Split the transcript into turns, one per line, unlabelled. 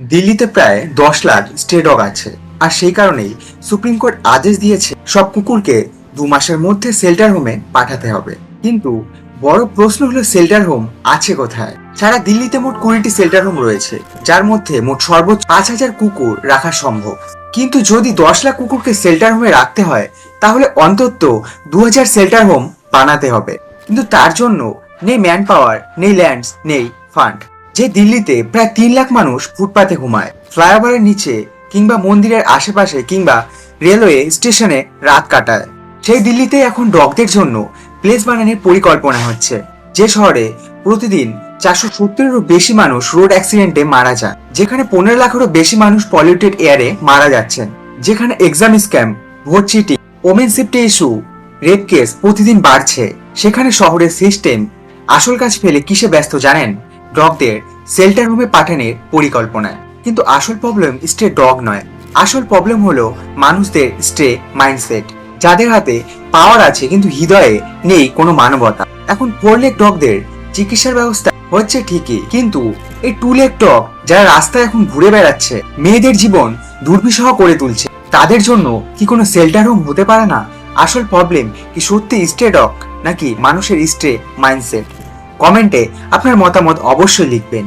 দিল্লিতে প্রায় 10 লাখ স্ট্রে ডগ আছে, আর সেই কারণেই সুপ্রিম কোর্ট আদেশ দিয়েছে সব কুকুরকে 2 মাসের মধ্যে শেল্টার হোমে পাঠাতে হবে। কিন্তু বড় প্রশ্ন হলো শেল্টার হোম আছে কোথায়? সারা দিল্লিতে মোট 20টি শেল্টার হোম রয়েছে, যার মধ্যে মোট সর্বোচ্চ 5,000 কুকুর রাখা সম্ভব। কিন্তু যদি 10 লাখ কুকুরকে শেল্টার হোমে রাখতে হয়, তাহলে অন্তত 2000 শেল্টার হোম বানাতে হবে। কিন্তু তার জন্য নেই ম্যান পাওয়ার, নেই ল্যান্ডস, নেই ফান্ড। যে দিল্লিতে প্রায় 3 লাখ মানুষ ফুটপাতে ঘুমায়, ফ্লাইওভারের নিচে কিংবা মন্দিরের আশেপাশে কিংবা রেলওয়ে স্টেশনে রাত কাটায়, সেই দিল্লিতে এখন ডগদের জন্য প্লেস বানানোর পরিকল্পনা হচ্ছে। যে শহরে প্রতিদিন 470-এরও বেশি মানুষ রোড অ্যাক্সিডেন্টে মারা যান, যেখানে 15 লাখেরও বেশি মানুষ পলিউটেড এয়ারে মারা যাচ্ছেন, যেখানে exam scam, vote cheating, women safety issue, rape case প্রতিদিন বাড়ছে, সেখানে শহরের সিস্টেম আসল কাজ ফেলে কিসে ব্যস্ত জানেন? ডগদের শেল্টার হোমে পাঠানোর পরিকল্পনায়। কিন্তু আসল প্রবলেম স্ট্রে ডগ নয়, আসল প্রবলেম হলো মানুষদের স্ট্রে মাইন্ডসেট, যাদের হাতে পাওয়ার আছে কিন্তু হৃদয়ে নেই কোনো মানবতা। এখন 4 লেগ ডগদের চিকিৎসার ব্যবস্থা হচ্ছে ঠিকই, কিন্তু এই 2 লেগ ডগ যারা রাস্তায় এখন ঘুরে বেড়াচ্ছে, মেয়েদের জীবন দুর্বিষহ করে তুলছে, তাদের জন্য কি কোনো শেল্টার হোম হতে পারে না? আসল প্রবলেম কি সত্যি স্ট্রে ডগ নাকি মানুষের স্ট্রে মাইন্ডসেট? কমেন্টে আপনার মতামত অবশ্যই লিখবেন।